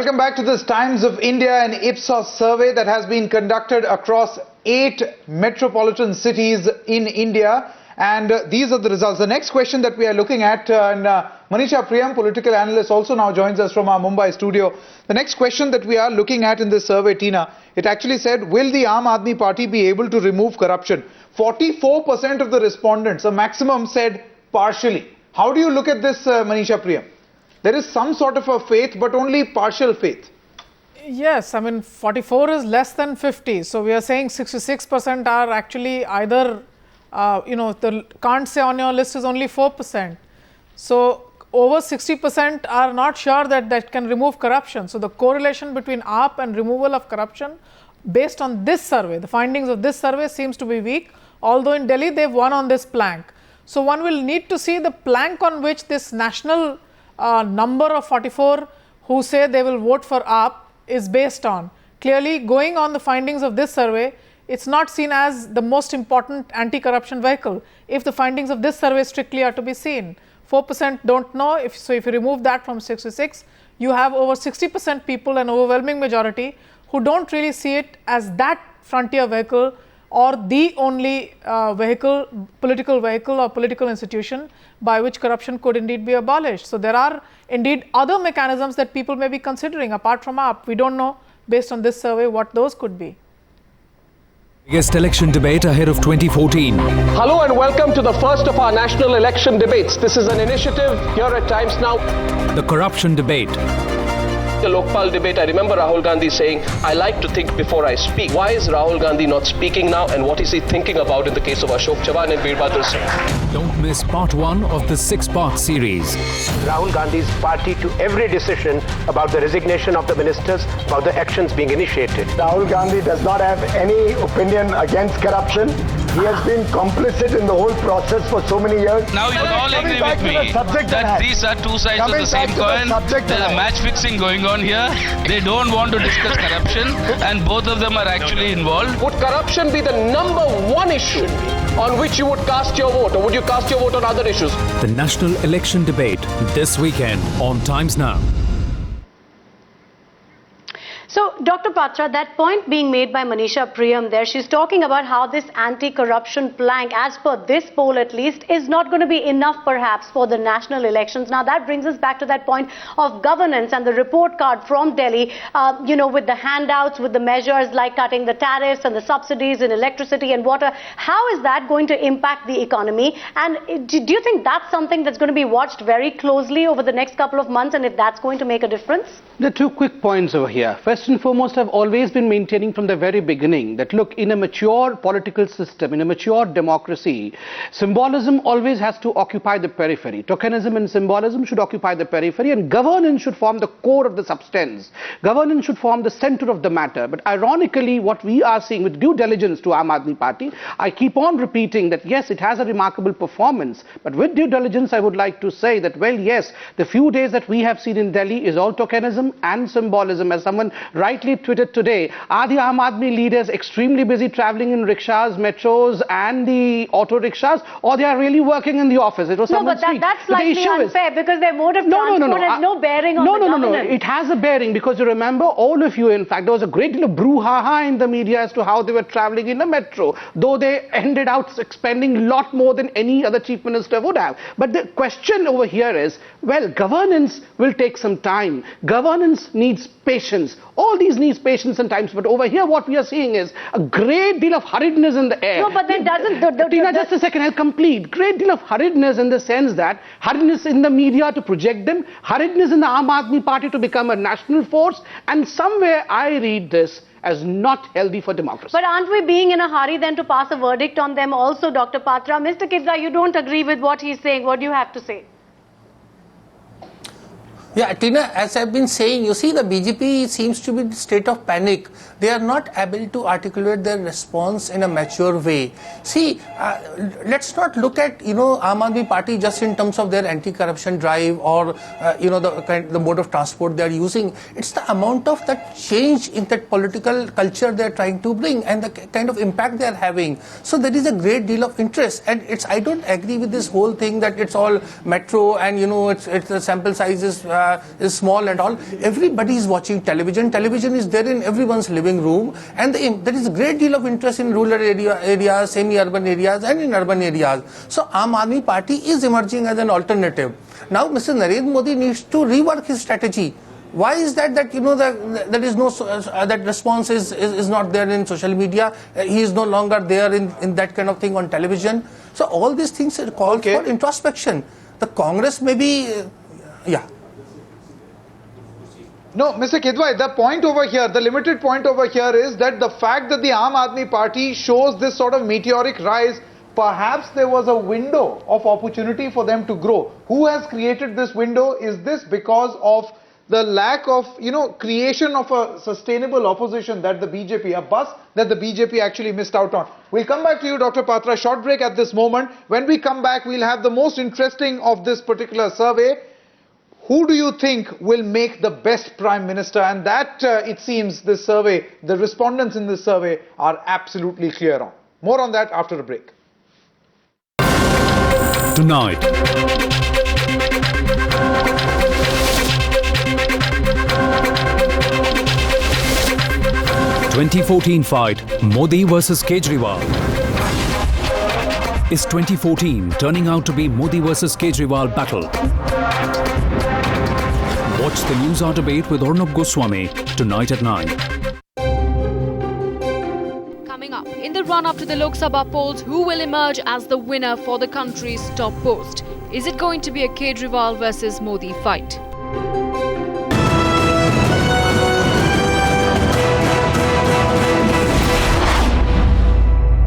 Welcome back to this Times of India and Ipsos survey that has been conducted across 8 metropolitan cities in India. And these are the results. The next question that we are looking at, Manisha Priyam, political analyst, also now joins us from our Mumbai studio. The next question that we are looking at in this survey, Tina, it actually said, will the Aam Aadmi Party be able to remove corruption? 44% of the respondents, a maximum, said partially. How do you look at this, Manisha Priyam? There is some sort of a faith, but only partial faith. Yes, I mean 44 is less than 50. So we are saying 66% are actually either, the can't say on your list is only 4%. So over 60% are not sure that that can remove corruption. So the correlation between AAP and removal of corruption based on this survey, the findings of this survey seems to be weak, although in Delhi they've won on this plank. So one will need to see the plank on which this national number of 44 who say they will vote for AAP is based on. Clearly, going on the findings of this survey, it's not seen as the most important anti-corruption vehicle, if the findings of this survey strictly are to be seen. 4% don't know, if you remove that from 66, you have over 60% people, an overwhelming majority, who don't really see it as that frontier vehicle or the only political vehicle or political institution by which corruption could indeed be abolished. So there are indeed other mechanisms that people may be considering apart from AAP. We don't know based on this survey what those could be. Biggest election debate ahead of 2014. Hello and welcome to the first of our national election debates. This is an initiative here at Times Now. The corruption debate. The Lokpal debate, I remember Rahul Gandhi saying, I like to think before I speak. Why is Rahul Gandhi not speaking now, and what is he thinking about in the case of Ashok Chavan and Veer Bahadur Singh? Don't miss part 1 of the 6-part series. Rahul Gandhi's party to every decision about the resignation of the ministers, about the actions being initiated. Rahul Gandhi does not have any opinion against corruption. He has been complicit in the whole process for so many years. Now you all agree with me that these are two sides of the same coin. There's a match fixing going on here. They don't want to discuss corruption and both of them are actually involved. Would corruption be the number one issue on which you would cast your vote, or would you cast your vote on other issues? The national election debate this weekend on Times Now. So, Dr. Patra, that point being made by Manisha Priyam there, she's talking about how this anti-corruption plank, as per this poll at least, is not going to be enough perhaps for the national elections. Now, that brings us back to that point of governance and the report card from Delhi, with the handouts, with the measures like cutting the tariffs and the subsidies in electricity and water. How is that going to impact the economy? And do you think that's something that's going to be watched very closely over the next couple of months, and if that's going to make a difference? There are 2 quick points over here. First and foremost, I've always been maintaining from the very beginning that, look, in a mature political system, in a mature democracy, symbolism always has to occupy the periphery. Tokenism and symbolism should occupy the periphery, and governance should form the core of the substance. Governance should form the center of the matter. But ironically, what we are seeing with due diligence to Aam Aadmi Party, I keep on repeating that, yes, it has a remarkable performance. But with due diligence, I would like to say that, well, yes, the few days that we have seen in Delhi is all tokenism and symbolism. As someone rightly tweeted today, are the Aam Aadmi leaders extremely busy traveling in rickshaws, metros and the auto rickshaws, or they are really working in the office? It was someone's tweet. That's slightly unfair because their mode of transport has no bearing on the governance. It has a bearing because you remember, all of you, in fact, there was a great deal of brouhaha in the media as to how they were traveling in a metro, though they ended out expending a lot more than any other chief minister would have. But the question over here is, well, governance will take some time. Governance needs patience. All these needs patience and time. But over here, what we are seeing is a great deal of hurriedness in the air. No, but then doesn't... Tina, just a second, I'll complete. Great deal of hurriedness in the sense that hurriedness in the media to project them, hurriedness in the Aam Aadmi Party to become a national force, and somewhere I read this as not healthy for democracy. But aren't we being in a hurry then to pass a verdict on them also, Dr. Patra? Mr. Kidra, you don't agree with what he's saying. What do you have to say? Yeah, Tina, as I've been saying, you see, the BJP seems to be in a state of panic. They are not able to articulate their response in a mature way. See, let's not look at, Aam Aadmi Party just in terms of their anti-corruption drive or, the mode of transport they are using. It's the amount of that change in that political culture they are trying to bring and the kind of impact they are having. So there is a great deal of interest. And I don't agree with this whole thing that it's all metro and, it's the sample sizes is small and all. Everybody is watching television. Television is there in everyone's living room, and there is a great deal of interest in rural areas, semi-urban areas, and in urban areas. So Aam Aadmi Party is emerging as an alternative. Now Mr. Narendra Modi needs to rework his strategy. Why is that there is no that response is not there in social media? He is no longer there in that kind of thing on television. So all these things call for introspection. The Congress may be, yeah. No, Mr. Kidwai, the point over here, the limited point over here is that the fact that the Aam Aadmi Party shows this sort of meteoric rise, perhaps there was a window of opportunity for them to grow. Who has created this window? Is this because of the lack of, creation of a sustainable opposition that the BJP, a bus that the BJP actually missed out on? We'll come back to you, Dr. Patra. Short break at this moment. When we come back, we'll have the most interesting of this particular survey. Who do you think will make the best Prime Minister? And that, it seems, this survey, the respondents in this survey are absolutely clear on. More on that after a break. Tonight, ...2014 fight, Modi versus Kejriwal. Is 2014 turning out to be Modi versus Kejriwal battle? Watch the News Hour debate with Arnab Goswami tonight at 9. Coming up, in the run-up to the Lok Sabha polls, who will emerge as the winner for the country's top post? Is it going to be a Kejriwal versus Modi fight?